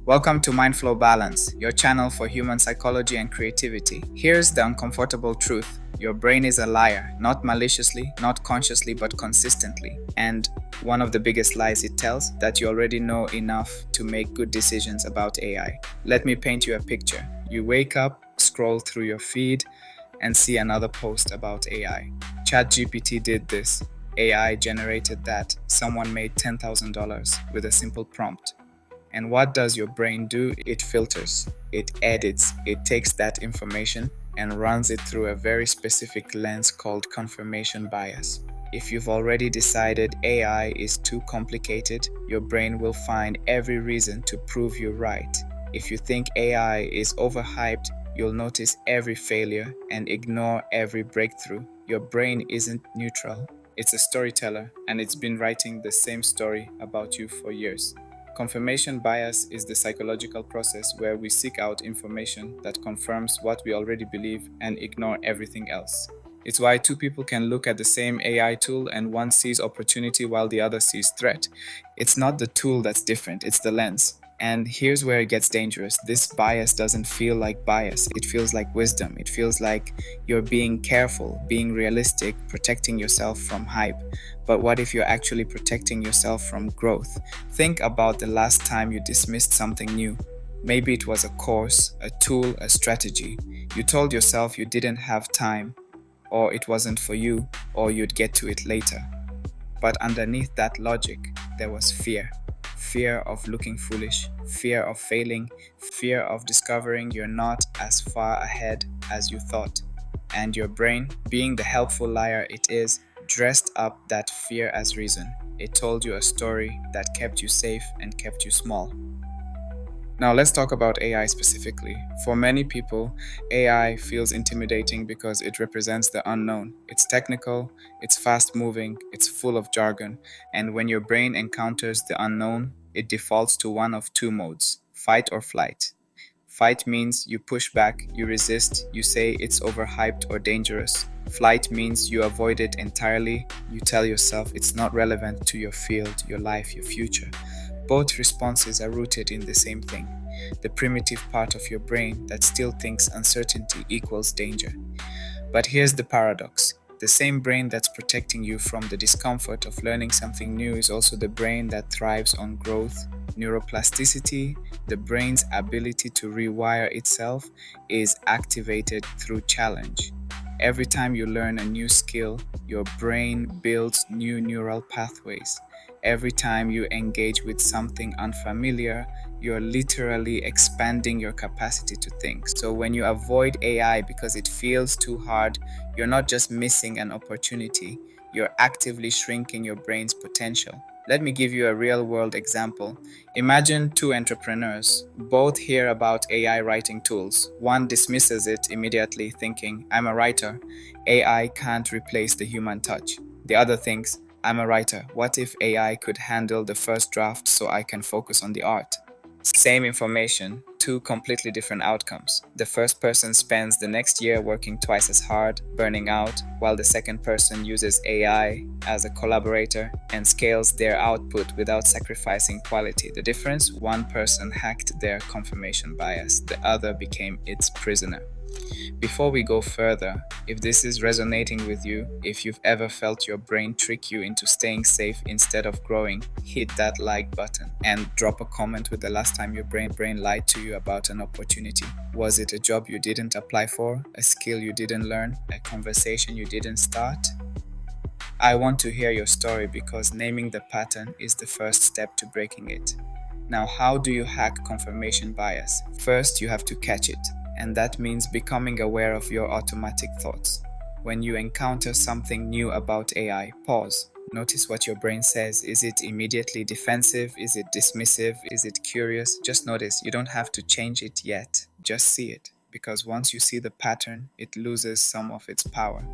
Welcome to Mindflow Balance, your channel for human psychology and creativity. Here's the uncomfortable truth. Your brain is a liar, not maliciously, not consciously, but consistently. And one of the biggest lies it tells, that you already know enough to make good decisions about AI. Let me paint you a picture. You wake up, scroll through your feed, and see another post about AI. ChatGPT did this. AI generated that. Someone made $10,000 with a simple prompt. And what does your brain do? It filters, it edits, it takes that information and runs it through a very specific lens called confirmation bias. If you've already decided AI is too complicated, your brain will find every reason to prove you right. If you think AI is overhyped, you'll notice every failure and ignore every breakthrough. Your brain isn't neutral. It's a storyteller, and it's been writing the same story about you for years. Confirmation bias is the psychological process where we seek out information that confirms what we already believe and ignore everything else. It's why two people can look at the same AI tool and one sees opportunity while the other sees threat. It's not the tool that's different, it's the lens. And here's where it gets dangerous. This bias doesn't feel like bias. It feels like wisdom. It feels like you're being careful, being realistic, protecting yourself from hype. But what if you're actually protecting yourself from growth? Think about the last time you dismissed something new. Maybe it was a course, a tool, a strategy. You told yourself you didn't have time, or it wasn't for you, or you'd get to it later. But underneath that logic, there was fear. Fear of looking foolish, fear of failing, fear of discovering you're not as far ahead as you thought. And your brain, being the helpful liar it is, dressed up that fear as reason. It told you a story that kept you safe and kept you small. Now let's talk about AI specifically. For many people, AI feels intimidating because it represents the unknown. It's technical, it's fast-moving, it's full of jargon, and when your brain encounters the unknown, it defaults to one of two modes: fight or flight. Fight means you push back, you resist, you say it's overhyped or dangerous. Flight means you avoid it entirely, you tell yourself it's not relevant to your field, your life, your future. Both responses are rooted in the same thing, the primitive part of your brain that still thinks uncertainty equals danger. But here's the paradox. The same brain that's protecting you from the discomfort of learning something new is also the brain that thrives on growth. Neuroplasticity, the brain's ability to rewire itself, is activated through challenge. Every time you learn a new skill, your brain builds new neural pathways. Every time you engage with something unfamiliar, you're literally expanding your capacity to think. So when you avoid AI because it feels too hard, you're not just missing an opportunity, you're actively shrinking your brain's potential. Let me give you a real-world example. Imagine two entrepreneurs. Both hear about AI writing tools. One dismisses it immediately, thinking, "I'm a writer. AI can't replace the human touch." The other thinks, "I'm a writer. What if AI could handle the first draft so I can focus on the art?" Same information, two completely different outcomes. The first person spends the next year working twice as hard, burning out, while the second person uses AI as a collaborator and scales their output without sacrificing quality. The difference? One person hacked their confirmation bias, the other became its prisoner. Before we go further, if this is resonating with you, if you've ever felt your brain trick you into staying safe instead of growing, hit that like button and drop a comment with the last time your brain lied to you about an opportunity. Was it a job you didn't apply for, a skill you didn't learn, a conversation you didn't start? I want to hear your story because naming the pattern is the first step to breaking it. Now, how do you hack confirmation bias? First, you have to catch it. And that means becoming aware of your automatic thoughts. When you encounter something new about AI, pause. Notice what your brain says. Is it immediately defensive? Is it dismissive? Is it curious? Just notice. You don't have to change it yet. Just see it. Because once you see the pattern, it loses some of its power.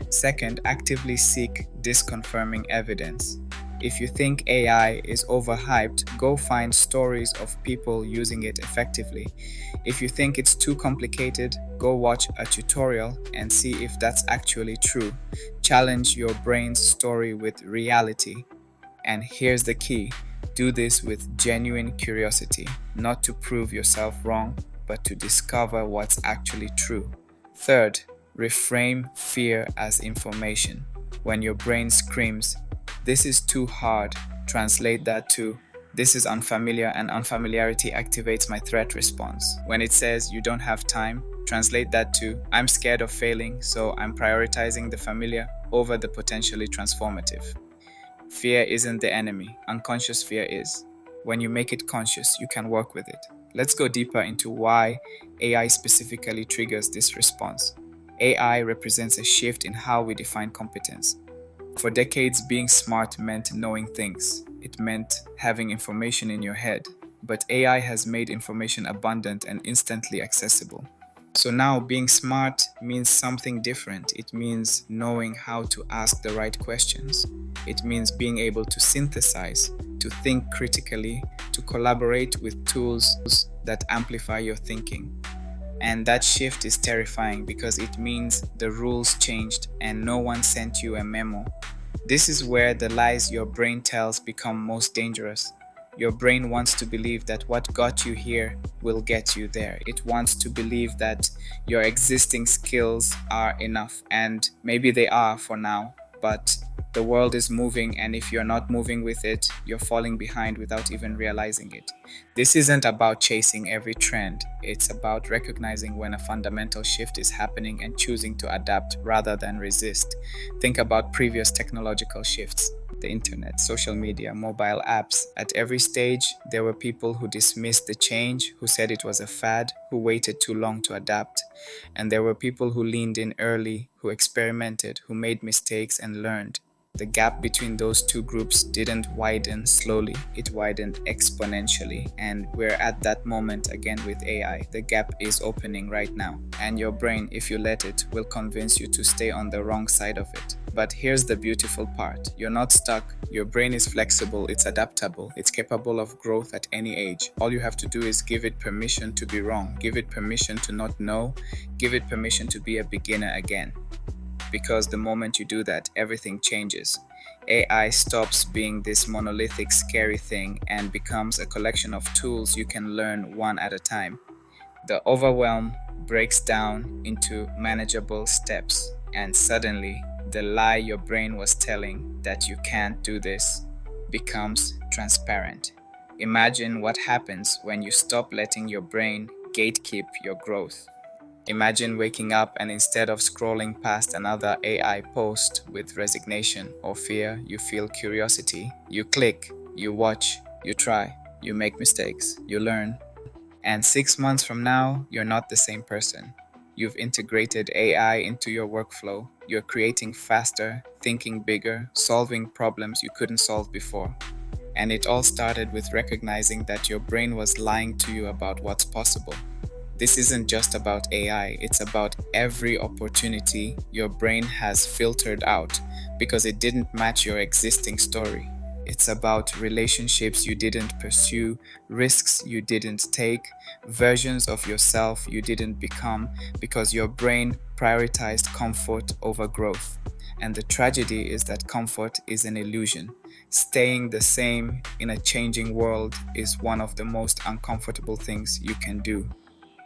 Second, actively seek disconfirming evidence. If you think AI is overhyped, go find stories of people using it effectively. If you think it's too complicated, go watch a tutorial and see if that's actually true. Challenge your brain's story with reality. And here's the key: Do this with genuine curiosity, not to prove yourself wrong, but to discover what's actually true. Third, reframe fear as information. When your brain screams, "This is too hard," translate that to, "This is unfamiliar and unfamiliarity activates my threat response." When it says you don't have time, translate that to, "I'm scared of failing, so I'm prioritizing the familiar over the potentially transformative." Fear isn't the enemy, unconscious fear is. When you make it conscious, you can work with it. Let's go deeper into why AI specifically triggers this response. AI represents a shift in how we define competence. For decades, being smart meant knowing things. It meant having information in your head. But AI has made information abundant and instantly accessible. So now being smart means something different. It means knowing how to ask the right questions. It means being able to synthesize, to think critically, to collaborate with tools that amplify your thinking. And that shift is terrifying because it means the rules changed and no one sent you a memo. This is where the lies your brain tells become most dangerous. Your brain wants to believe that what got you here will get you there. It wants to believe that your existing skills are enough, and maybe they are for now, but the world is moving, and if you're not moving with it, you're falling behind without even realizing it. This isn't about chasing every trend. It's about recognizing when a fundamental shift is happening and choosing to adapt rather than resist. Think about previous technological shifts. The internet, social media, mobile apps. At every stage, there were people who dismissed the change, who said it was a fad, who waited too long to adapt. And there were people who leaned in early, who experimented, who made mistakes and learned. The gap between those two groups didn't widen slowly, it widened exponentially. And we're at that moment again with AI. The gap is opening right now. And your brain, if you let it, will convince you to stay on the wrong side of it. But here's the beautiful part. You're not stuck. Your brain is flexible, it's adaptable, it's capable of growth at any age. All you have to do is give it permission to be wrong, give it permission to not know, give it permission to be a beginner again. Because the moment you do that, everything changes. AI stops being this monolithic, scary thing and becomes a collection of tools you can learn one at a time. The overwhelm breaks down into manageable steps, and suddenly, the lie your brain was telling that you can't do this becomes transparent. Imagine what happens when you stop letting your brain gatekeep your growth. Imagine waking up and instead of scrolling past another AI post with resignation or fear, you feel curiosity. You click, you watch, you try, you make mistakes, you learn. And 6 months from now, you're not the same person. You've integrated AI into your workflow. You're creating faster, thinking bigger, solving problems you couldn't solve before. And it all started with recognizing that your brain was lying to you about what's possible. This isn't just about AI, it's about every opportunity your brain has filtered out because it didn't match your existing story. It's about relationships you didn't pursue, risks you didn't take, versions of yourself you didn't become because your brain prioritized comfort over growth. And the tragedy is that comfort is an illusion. Staying the same in a changing world is one of the most uncomfortable things you can do.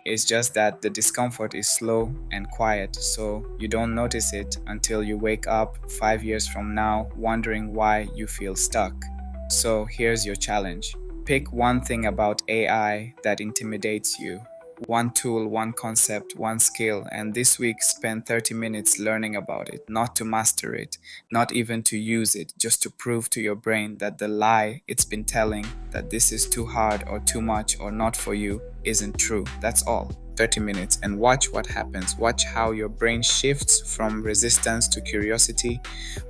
It's just that the discomfort is slow and quiet, so you don't notice it until you wake up 5 years from now wondering why you feel stuck. So here's your challenge. Pick one thing about AI that intimidates you. One tool, one concept, one skill, and this week spend 30 minutes learning about it, not to master it, not even to use it, just to prove to your brain that the lie it's been telling, that this is too hard or too much or not for you, isn't true. That's all. 30 minutes and watch what happens. Watch how your brain shifts from resistance to curiosity.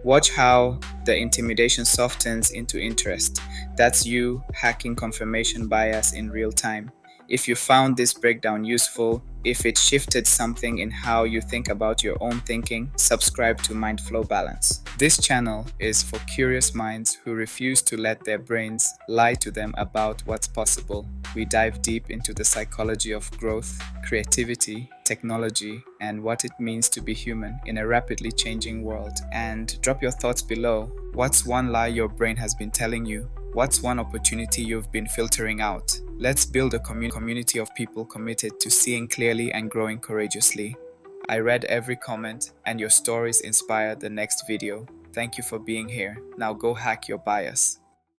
Watch how the intimidation softens into interest. That's you hacking confirmation bias in real time. If you found this breakdown useful, if it shifted something in how you think about your own thinking, subscribe to Mind Flow Balance. This channel is for curious minds who refuse to let their brains lie to them about what's possible. We dive deep into the psychology of growth, creativity, technology, and what it means to be human in a rapidly changing world. And drop your thoughts below. What's one lie your brain has been telling you? What's one opportunity you've been filtering out? Let's build a community of people committed to seeing clearly and growing courageously. I read every comment, and your stories inspired the next video. Thank you for being here. Now go hack your bias.